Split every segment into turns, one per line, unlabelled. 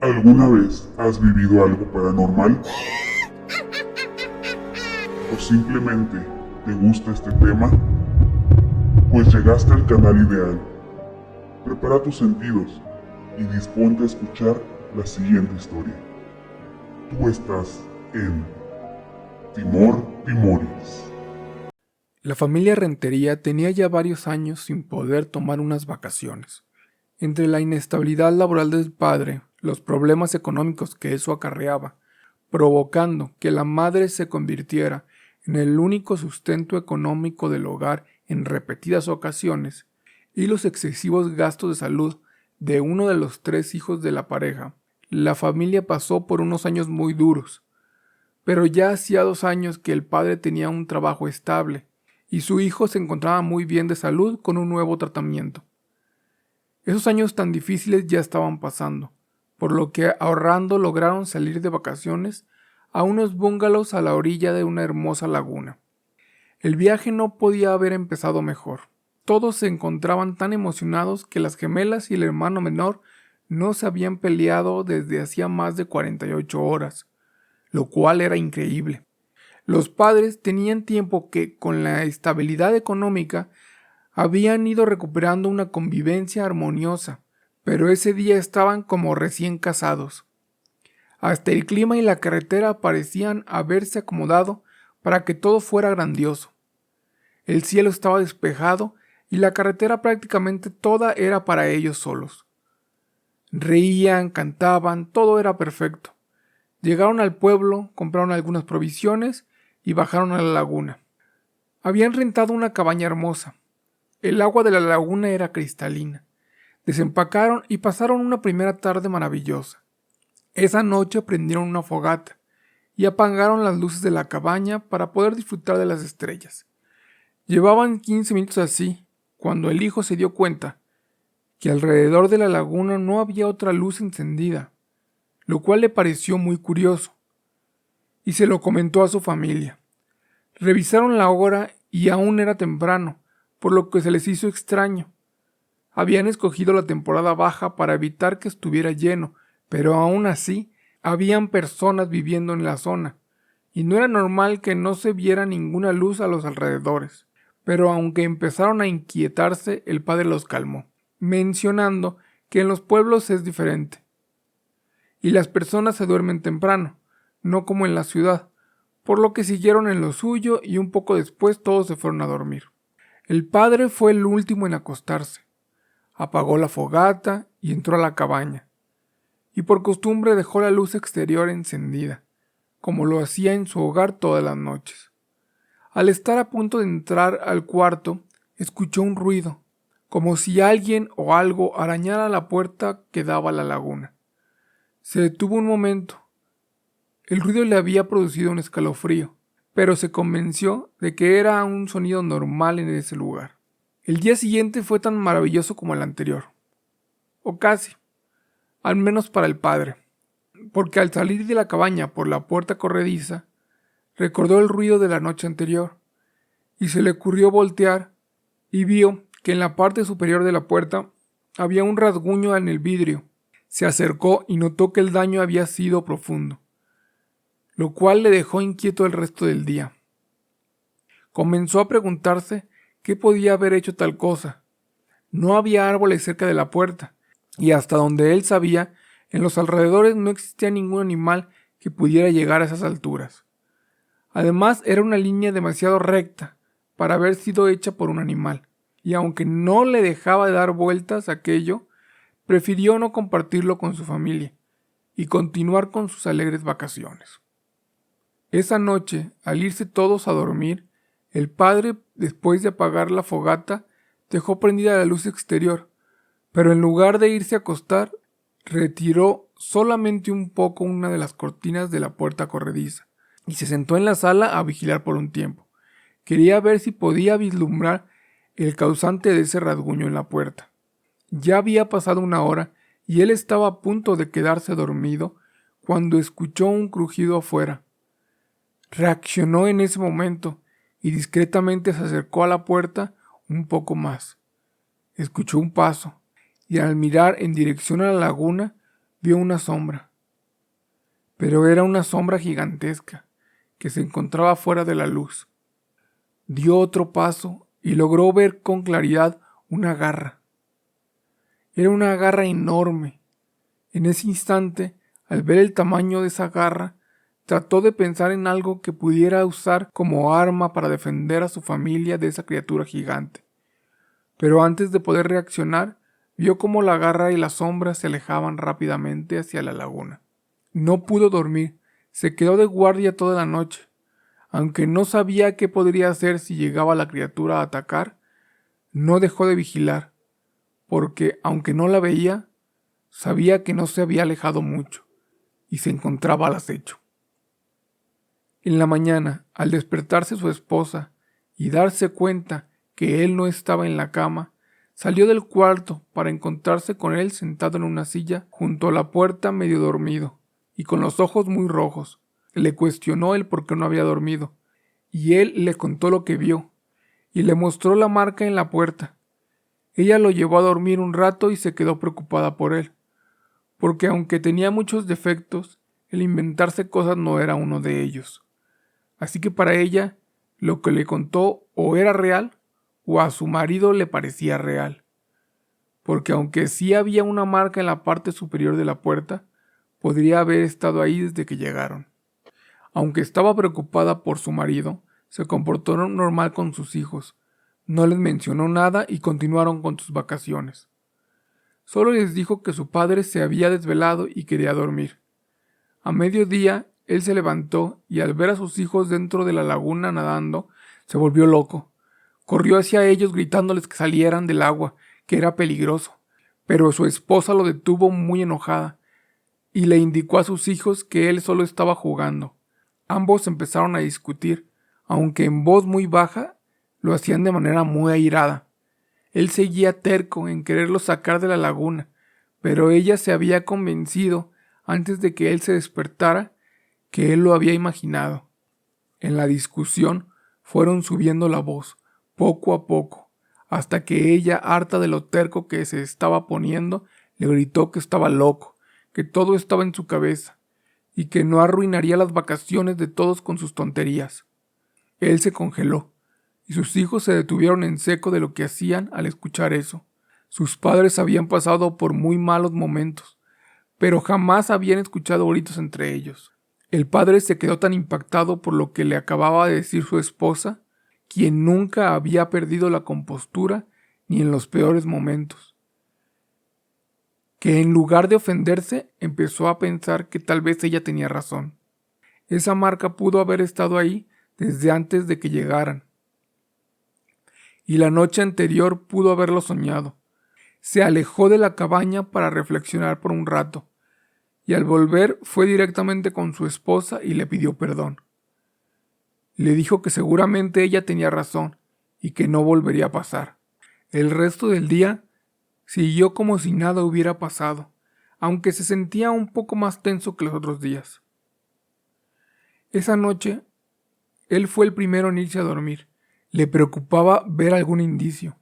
¿Alguna vez has vivido algo paranormal? ¿O simplemente te gusta este tema? Pues llegaste al canal ideal. Prepara tus sentidos y disponte a escuchar la siguiente historia. Tú estás en Timor Timoris.
La familia Rentería tenía ya varios años sin poder tomar unas vacaciones. Entre la inestabilidad laboral del padre, los problemas económicos que eso acarreaba, provocando que la madre se convirtiera en el único sustento económico del hogar en repetidas ocasiones, y los excesivos gastos de salud de uno de los 3 hijos de la pareja, la familia pasó por unos años muy duros. Pero ya hacía 2 años que el padre tenía un trabajo estable, y su hijo se encontraba muy bien de salud con un nuevo tratamiento. Esos años tan difíciles ya estaban pasando, por lo que ahorrando lograron salir de vacaciones a unos bungalows a la orilla de una hermosa laguna. El viaje no podía haber empezado mejor. Todos se encontraban tan emocionados que las gemelas y el hermano menor no se habían peleado desde hacía más de 48 horas, lo cual era increíble. Los padres tenían tiempo que, con la estabilidad económica, habían ido recuperando una convivencia armoniosa, pero ese día estaban como recién casados. Hasta el clima y la carretera parecían haberse acomodado para que todo fuera grandioso. El cielo estaba despejado y la carretera prácticamente toda era para ellos solos. Reían, cantaban, todo era perfecto. Llegaron al pueblo, compraron algunas provisiones y bajaron a la laguna. Habían rentado una cabaña hermosa. El agua de la laguna era cristalina. Desempacaron y pasaron una primera tarde maravillosa. Esa noche prendieron una fogata y apagaron las luces de la cabaña para poder disfrutar de las estrellas. Llevaban 15 minutos así, cuando el hijo se dio cuenta que alrededor de la laguna no había otra luz encendida, lo cual le pareció muy curioso, y se lo comentó a su familia. Revisaron la hora y aún era temprano, por lo que se les hizo extraño. Habían escogido la temporada baja para evitar que estuviera lleno, pero aún así habían personas viviendo en la zona, y no era normal que no se viera ninguna luz a los alrededores. Pero aunque empezaron a inquietarse, el padre los calmó, mencionando que en los pueblos es diferente, y las personas se duermen temprano, no como en la ciudad, por lo que siguieron en lo suyo y un poco después todos se fueron a dormir. El padre fue el último en acostarse. Apagó la fogata y entró a la cabaña, y por costumbre dejó la luz exterior encendida, como lo hacía en su hogar todas las noches. Al estar a punto de entrar al cuarto, escuchó un ruido, como si alguien o algo arañara la puerta que daba a la laguna. Se detuvo un momento. El ruido le había producido un escalofrío, pero se convenció de que era un sonido normal en ese lugar. El día siguiente fue tan maravilloso como el anterior, o casi, al menos para el padre, porque al salir de la cabaña por la puerta corrediza, recordó el ruido de la noche anterior, y se le ocurrió voltear, y vio que en la parte superior de la puerta había un rasguño en el vidrio. Se acercó y notó que el daño había sido profundo, lo cual le dejó inquieto el resto del día. Comenzó a preguntarse qué podía haber hecho tal cosa. No había árboles cerca de la puerta, y hasta donde él sabía, en los alrededores no existía ningún animal que pudiera llegar a esas alturas. Además, era una línea demasiado recta para haber sido hecha por un animal, y aunque no le dejaba de dar vueltas a aquello, prefirió no compartirlo con su familia y continuar con sus alegres vacaciones. Esa noche, al irse todos a dormir, el padre, después de apagar la fogata, dejó prendida la luz exterior, pero en lugar de irse a acostar, retiró solamente un poco una de las cortinas de la puerta corrediza y se sentó en la sala a vigilar por un tiempo. Quería ver si podía vislumbrar el causante de ese rasguño en la puerta. Ya había pasado una hora y él estaba a punto de quedarse dormido cuando escuchó un crujido afuera. Reaccionó en ese momento y discretamente se acercó a la puerta un poco más. Escuchó un paso y al mirar en dirección a la laguna vio una sombra, pero era una sombra gigantesca que se encontraba fuera de la luz. Dio otro paso y logró ver con claridad una garra. Era una garra enorme. En ese instante, al ver el tamaño de esa garra, trató de pensar en algo que pudiera usar como arma para defender a su familia de esa criatura gigante. Pero antes de poder reaccionar, vio cómo la garra y la sombra se alejaban rápidamente hacia la laguna. No pudo dormir, se quedó de guardia toda la noche. Aunque no sabía qué podría hacer si llegaba la criatura a atacar, no dejó de vigilar, porque aunque no la veía, sabía que no se había alejado mucho y se encontraba al acecho. En la mañana, al despertarse su esposa y darse cuenta que él no estaba en la cama, salió del cuarto para encontrarse con él sentado en una silla junto a la puerta medio dormido y con los ojos muy rojos. Le cuestionó el por qué no había dormido, y él le contó lo que vio, y le mostró la marca en la puerta. Ella lo llevó a dormir un rato y se quedó preocupada por él, porque aunque tenía muchos defectos, el inventarse cosas no era uno de ellos. Así que para ella, lo que le contó o era real, o a su marido le parecía real, porque aunque sí había una marca en la parte superior de la puerta, podría haber estado ahí desde que llegaron. Aunque estaba preocupada por su marido, se comportó normal con sus hijos, no les mencionó nada y continuaron con sus vacaciones. Solo les dijo que su padre se había desvelado y quería dormir. A mediodía, él se levantó y al ver a sus hijos dentro de la laguna nadando, se volvió loco. Corrió hacia ellos gritándoles que salieran del agua, que era peligroso, pero su esposa lo detuvo muy enojada y le indicó a sus hijos que él solo estaba jugando. Ambos empezaron a discutir, aunque en voz muy baja, lo hacían de manera muy airada. Él seguía terco en quererlo sacar de la laguna, pero ella se había convencido, antes de que él se despertara, que él lo había imaginado. En la discusión fueron subiendo la voz, poco a poco, hasta que ella, harta de lo terco que se estaba poniendo, le gritó que estaba loco, que todo estaba en su cabeza, y que no arruinaría las vacaciones de todos con sus tonterías. Él se congeló, y sus hijos se detuvieron en seco de lo que hacían al escuchar eso. Sus padres habían pasado por muy malos momentos, pero jamás habían escuchado gritos entre ellos. El padre se quedó tan impactado por lo que le acababa de decir su esposa, quien nunca había perdido la compostura ni en los peores momentos, que en lugar de ofenderse empezó a pensar que tal vez ella tenía razón. Esa marca pudo haber estado ahí desde antes de que llegaran, y la noche anterior pudo haberlo soñado. Se alejó de la cabaña para reflexionar por un rato, y al volver fue directamente con su esposa y le pidió perdón. Le dijo que seguramente ella tenía razón y que no volvería a pasar. El resto del día siguió como si nada hubiera pasado, aunque se sentía un poco más tenso que los otros días. Esa noche, él fue el primero en irse a dormir. Le preocupaba ver algún indicio,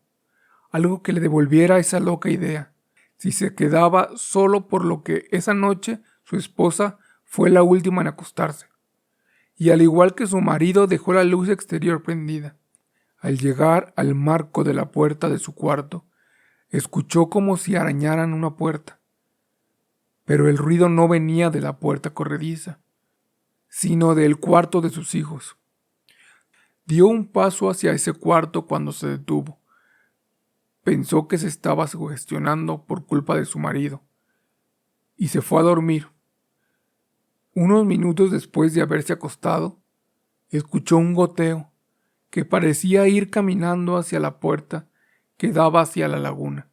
algo que le devolviera esa loca idea, si se quedaba solo por lo que esa noche su esposa fue la última en acostarse. Y al igual que su marido dejó la luz exterior prendida. Al llegar al marco de la puerta de su cuarto, escuchó como si arañaran una puerta. Pero el ruido no venía de la puerta corrediza, sino del cuarto de sus hijos. Dio un paso hacia ese cuarto cuando se detuvo. Pensó que se estaba sugestionando por culpa de su marido, y se fue a dormir. Unos minutos después de haberse acostado, escuchó un goteo que parecía ir caminando hacia la puerta que daba hacia la laguna.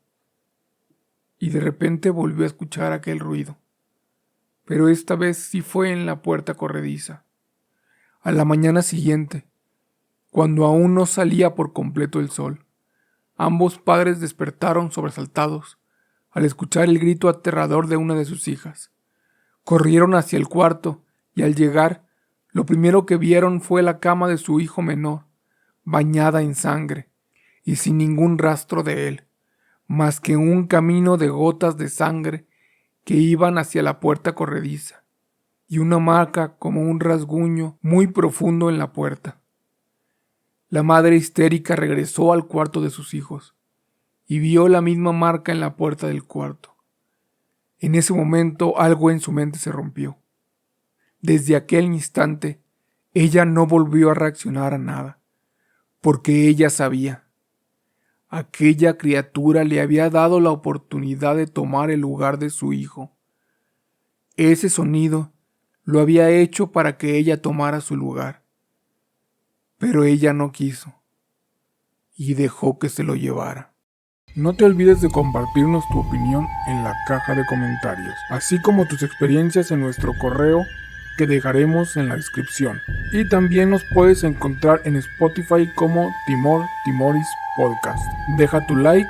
Y de repente volvió a escuchar aquel ruido, pero esta vez sí fue en la puerta corrediza. A la mañana siguiente, cuando aún no salía por completo el sol, ambos padres despertaron sobresaltados al escuchar el grito aterrador de una de sus hijas. Corrieron hacia el cuarto y al llegar, lo primero que vieron fue la cama de su hijo menor, bañada en sangre y sin ningún rastro de él, más que un camino de gotas de sangre que iban hacia la puerta corrediza, y una marca como un rasguño muy profundo en la puerta. La madre histérica regresó al cuarto de sus hijos y vio la misma marca en la puerta del cuarto. En ese momento algo en su mente se rompió. Desde aquel instante, ella no volvió a reaccionar a nada, porque ella sabía. Aquella criatura le había dado la oportunidad de tomar el lugar de su hijo. Ese sonido lo había hecho para que ella tomara su lugar. Pero ella no quiso y dejó que se lo llevara. No te olvides de compartirnos tu opinión en la caja de comentarios, así como tus experiencias en nuestro correo que dejaremos en la descripción. Y también nos puedes encontrar en Spotify como Timoris Podcast. Deja tu like,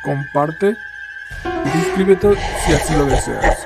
comparte y suscríbete si así lo deseas.